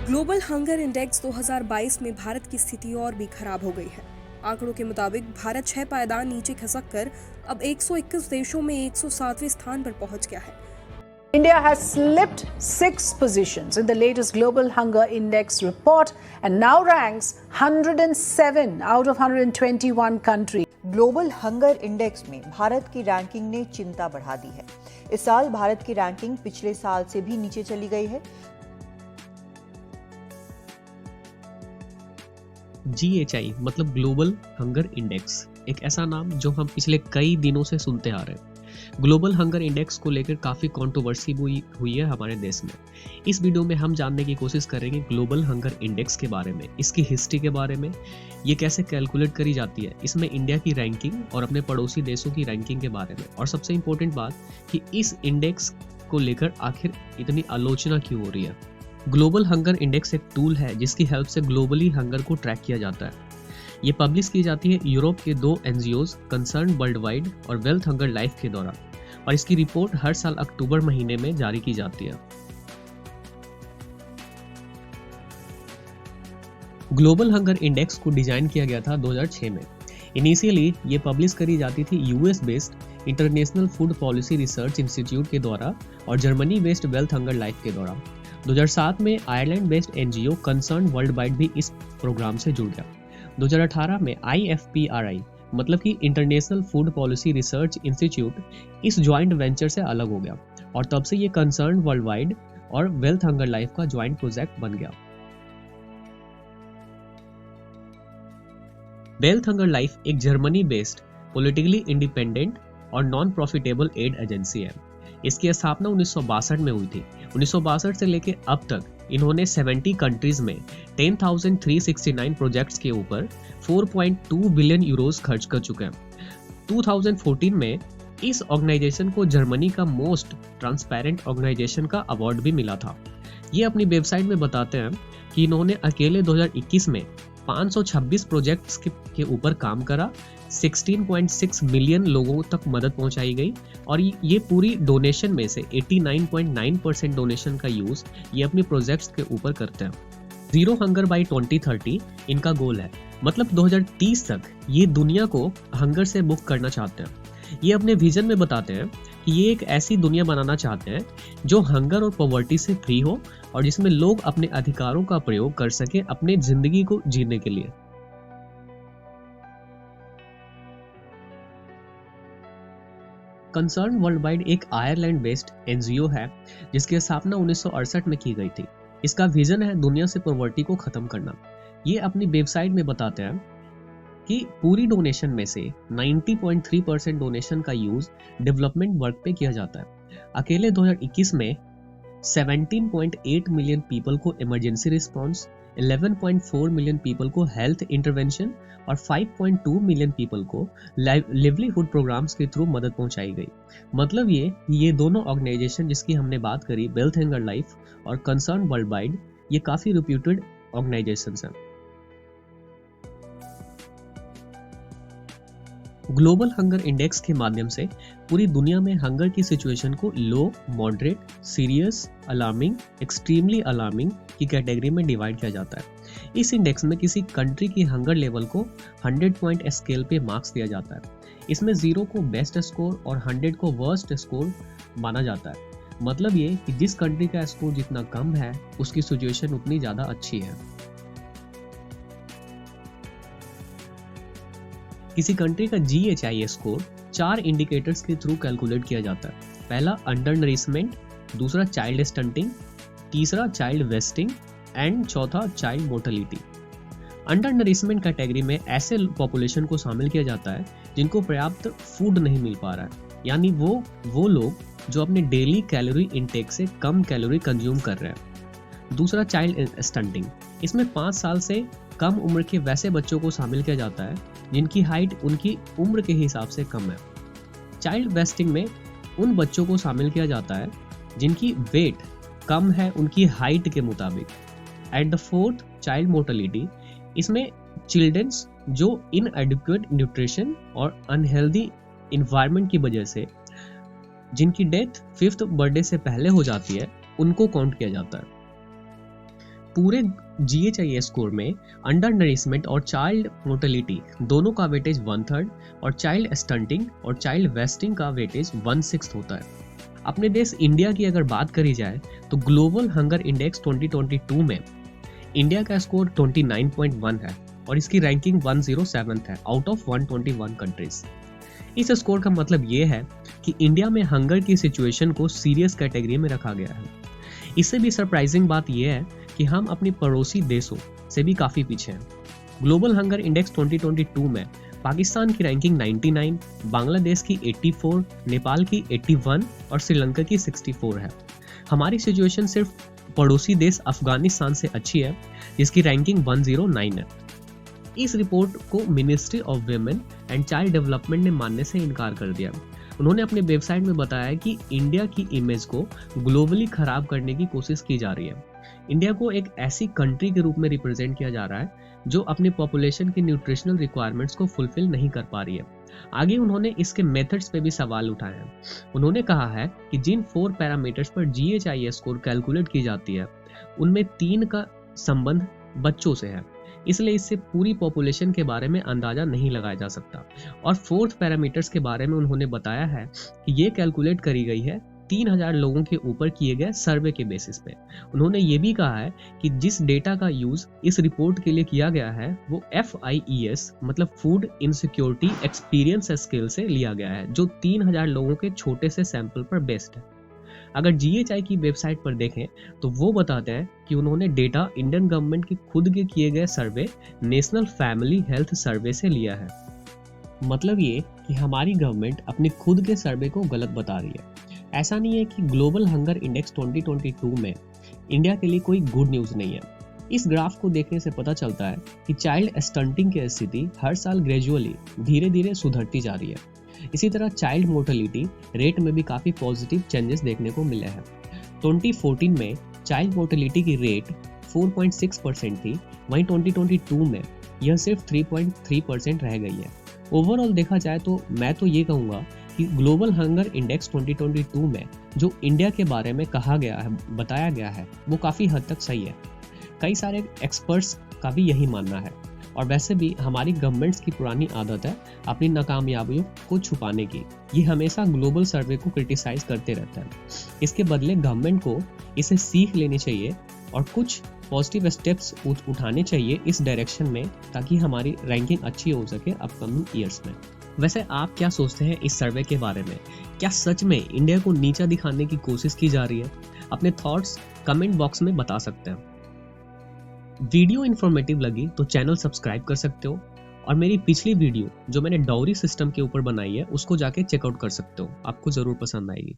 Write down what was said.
Global hunger index 2022 में भारत की स्थिति और भी खराब हो गई है। आंकड़ों के मुताबिक भारत 6 पायदान नीचे खसक कर अब 121 देशों में 107वें स्थान पर पहुंच गया है। India has slipped 6 positions in the latest Global Hunger Index report and now ranks 107 out of 121 countries. Global hunger index में भारत की रैंकिंग ने चिंता बढ़ा दी है। इस साल भारत की रैंकिंग पिछले साल से भी नीचे चली गई है। GHI मतलब ग्लोबल हंगर इंडेक्स एक ऐसा नाम जो हम पिछले कई दिनों से सुनते आ रहे हैं। ग्लोबल हंगर इंडेक्स को लेकर काफ़ी कंट्रोवर्सी हुई है हमारे देश में। इस वीडियो में हम जानने की कोशिश करेंगे ग्लोबल हंगर इंडेक्स के बारे में, इसकी हिस्ट्री के बारे में, ये कैसे कैलकुलेट करी जाती है, इसमें इंडिया की रैंकिंग और अपने पड़ोसी देशों की रैंकिंग के बारे में, और सबसे इम्पोर्टेंट बात कि इस इंडेक्स को लेकर आखिर इतनी आलोचना क्यों हो रही है। ग्लोबल हंगर इंडेक्स एक टूल है जिसकी हेल्प से ग्लोबली हंगर को ट्रैक किया जाता है। ये पब्लिश की जाती है यूरोप के 2 NGOs कंसर्न वर्ल्ड वाइड और वेल्थ हंगर लाइफ के द्वारा, और इसकी रिपोर्ट हर साल अक्टूबर महीने में जारी की जाती है। ग्लोबल हंगर इंडेक्स को डिजाइन किया गया था 2006 में। इनिशियली ये पब्लिश करी जाती थी US based international food policy research institute के द्वारा और Germany based wealth hunger life के द्वारा। 2007 में Ireland based NGO concern world wide भी इस प्रोग्राम से जुड़ गया। 2018 में IFPRI मतलब कि international food policy research institute इस ज्वाइंट वेंचर से अलग हो गया और तब से ये कंसर्न वर्ल्ड वाइड और वेल्थ हंगर लाइफ का ज्वाइंट प्रोजेक्ट बन गया। वेल्थ हंगर लाइफ एक जर्मनी बेस्ड पॉलिटिकली इंडिपेंडेंट और नॉन प्रॉफिटेबल एड एजेंसी है। इसकी स्थापना 1962 में हुई थी। 1962 से लेकर अब तक इन्होंने 70 कंट्रीज में 10,369 प्रोजेक्ट्स के ऊपर 4.2 बिलियन यूरोस खर्च कर चुके हैं। 2014 में इस ऑर्गेनाइजेशन को जर्मनी का मोस्ट ट्रांसपेरेंट ऑर्गेनाइजेशन का अवार्ड भी मिला था। ये अपनी वेबसाइट में बताते हैं कि इन्होंने अकेले 2021 में 526 प्रोजेक्ट्स के ऊपर काम करा, 16.6 मिलियन लोगों तक मदद पहुंचाई गई और ये पूरी डोनेशन में से 89.9% डोनेशन का यूज ये अपने प्रोजेक्ट्स के ऊपर करते हैं। जीरो हंगर बाय 2030 इनका गोल है, मतलब 2030 तक ये दुनिया को हंगर से मुक्त करना चाहते हैं। ये अपने विजन में बताते हैं कि ये एक ऐसी दुनिया बनाना चाहते हैं जो हंगर और पॉवर्टी से फ्री हो और जिसमें लोग अपने अधिकारों का प्रयोग कर सकें अपने जिंदगी को जीने के लिए। कंसर्न वर्ल्ड वाइड एक आयरलैंड बेस्ड NGO है जिसकी स्थापना 1968 में की गई थी। इसका विजन है दुनिया से पॉवर्टी को खत्म करना। ये अपनी वेबसाइट में बताते हैं कि पूरी डोनेशन में से 90.3% डोनेशन का यूज डेवलपमेंट वर्क पे किया जाता है। अकेले 2021 में 17.8 मिलियन पीपल को इमरजेंसी रिस्पॉन्स, 11.4 मिलियन पीपल को हेल्थ इंटरवेंशन और 5.2 मिलियन पीपल को लिवलीहुड प्रोग्राम्स के थ्रू मदद पहुंचाई गई। मतलब ये दोनों ऑर्गेनाइजेशन जिसकी हमने बात करी, वेल्थ हंगर लाइफ और कंसर्न वर्ल्ड वाइड, ये काफी रिप्यूटेड ऑर्गेनाइजेशंस हैं। ग्लोबल हंगर इंडेक्स के माध्यम से पूरी दुनिया में हंगर की सिचुएशन को low, moderate, serious, alarming, extremely alarming की कैटेगरी में डिवाइड किया जाता है। इस इंडेक्स में किसी कंट्री की हंगर लेवल को 100 पॉइंट स्केल पे मार्क्स दिया जाता है। इसमें 0 को बेस्ट स्कोर और 100 को वर्स्ट स्कोर माना जाता है। मतलब ये कि जिस कंट्री का स्कोर जितना कम है उसकी सिचुएशन उतनी ज्यादा अच्छी है। किसी कंट्री का GHI स्कोर 4 इंडिकेटर्स के थ्रू कैलकुलेट किया जाता है। पहला अंडर नरिशमेंट, दूसरा चाइल्ड स्टंटिंग, तीसरा चाइल्ड वेस्टिंग एंड चौथा child mortality. Under nourishment category में ऐसे पॉपुलेशन को शामिल किया जाता है जिनको पर्याप्त फूड नहीं मिल पा रहा है, यानी वो लोग जो अपने डेली कैलोरी इनटेक से कम कैलोरी कंज्यूम कर रहे हैं। दूसरा चाइल्ड स्टंटिंग, इसमें 5 साल से कम उम्र के वैसे बच्चों को शामिल किया जाता है जिनकी हाइट उनकी उम्र के हिसाब से कम है। चाइल्ड वेस्टिंग में उन बच्चों को शामिल किया जाता है जिनकी वेट कम है उनकी हाइट के मुताबिक। At the fourth child mortality, इसमें चिल्ड्रंस जो इनएडिक्वेट न्यूट्रिशन और अनहेल्दी इन्वायरमेंट की वजह से जिनकी डेथ 5th बर्थडे से पहले हो जाती है उनको काउंट किया जाता है। पूरे GHIS स्कोर में अंडर नरिशमेंट और चाइल्ड मोर्टेलिटी दोनों का वेटेज 1/3 और चाइल्ड स्टंटिंग और चाइल्ड वेस्टिंग का वेटेज 1/6 होता है। अपने देश इंडिया की अगर बात करी जाए तो ग्लोबल हंगर इंडेक्स 2022 में इंडिया का स्कोर 29.1 है और इसकी रैंकिंग 107 है आउट ऑफ 121 कंट्रीज। इस स्कोर का मतलब ये है कि इंडिया में हंगर की सिचुएशन को सीरियस कैटेगरी में रखा गया है। इससे भी सरप्राइजिंग बात यह है कि हम अपनी पड़ोसी देशों से भी काफी पीछे हैं। ग्लोबल हंगर इंडेक्स 2022 में पाकिस्तान की रैंकिंग 99, बांग्लादेश की 84, नेपाल की 81 और श्रीलंका की 64 है। हमारी सिचुएशन सिर्फ पड़ोसी देश अफगानिस्तान से अच्छी है जिसकी रैंकिंग 109 है। इस रिपोर्ट को ministry of women and child development ने मानने से इनकार कर दिया। उन्होंने अपने वेबसाइट में बताया कि इंडिया की इमेज को ग्लोबली खराब करने की कोशिश की जा रही है। इंडिया को एक ऐसी कंट्री के रूप में रिप्रेजेंट किया जा रहा है जो अपनी पॉपुलेशन की न्यूट्रिशनल रिक्वायरमेंट्स को फुलफिल नहीं कर पा रही है। आगे उन्होंने इसके मेथड्स पे भी सवाल उठाए हैं। उन्होंने कहा है कि जिन 4 पैरामीटर्स पर GHIS स्कोर कैलकुलेट की जाती है उनमें 3 का संबंध बच्चों से है, इसलिए इससे पूरी पॉपुलेशन के बारे में अंदाजा नहीं लगाया जा सकता। और 4th पैरामीटर्स के बारे में उन्होंने बताया है कि ये कैलकुलेट करी गई है 3000 लोगों के ऊपर किए गए सर्वे के बेसिस पे। उन्होंने ये भी कहा है कि जिस डेटा का यूज इस रिपोर्ट के लिए किया गया है वो FIES मतलब फूड इनसिक्योरिटी एक्सपीरियंस स्केल से लिया गया है, जो 3000 लोगों के छोटे से सैंपल पर बेस्ड है। अगर GHI की वेबसाइट पर देखें तो वो बताते हैं कि उन्होंने डेटा इंडियन गवर्नमेंट की खुद के किए गए सर्वे नेशनल फैमिली हेल्थ सर्वे से लिया है। मतलब ये कि हमारी गवर्नमेंट अपनी खुद के सर्वे को गलत बता रही है। ऐसा नहीं है कि ग्लोबल हंगर इंडेक्स 2022 में इंडिया के लिए कोई गुड न्यूज़ नहीं है। इस ग्राफ को देखने से पता चलता है कि चाइल्ड स्टंटिंग की स्थिति हर साल ग्रेजुअली धीरे धीरे सुधरती जा रही है। इसी तरह चाइल्ड मोर्टेलिटी रेट में भी काफ़ी पॉजिटिव चेंजेस देखने को मिले हैं। 2014 में चाइल्ड मोर्टेलिटी की रेट 4.6% थी, वहीं 2022 में यह सिर्फ 3.3% रह गई है। ओवरऑल देखा जाए तो मैं तो ये कहूँगा कि ग्लोबल हंगर इंडेक्स 2022 में जो इंडिया के बारे में कहा गया है, बताया गया है, वो काफ़ी हद तक सही है। कई सारे एक्सपर्ट्स का भी यही मानना है। और वैसे भी हमारी गवर्नमेंट्स की पुरानी आदत है अपनी नाकामयाबियों को छुपाने की। ये हमेशा ग्लोबल सर्वे को क्रिटिसाइज करते रहता है। इसके बदले गवर्नमेंट को इसे सीख लेनी चाहिए और कुछ पॉजिटिव स्टेप्स उठाने चाहिए इस डायरेक्शन में, ताकि हमारी रैंकिंग अच्छी हो सके अपकमिंग ईयर्स में। वैसे आप क्या सोचते हैं इस सर्वे के बारे में? क्या सच में इंडिया को नीचा दिखाने की कोशिश की जा रही है? अपने थॉट्स कमेंट बॉक्स में बता सकते हैं। वीडियो इन्फॉर्मेटिव लगी तो चैनल सब्सक्राइब कर सकते हो और मेरी पिछली वीडियो जो मैंने डाउरी सिस्टम के ऊपर बनाई है उसको जाके चेकआउट कर सकते हो, आपको जरूर पसंद आएगी।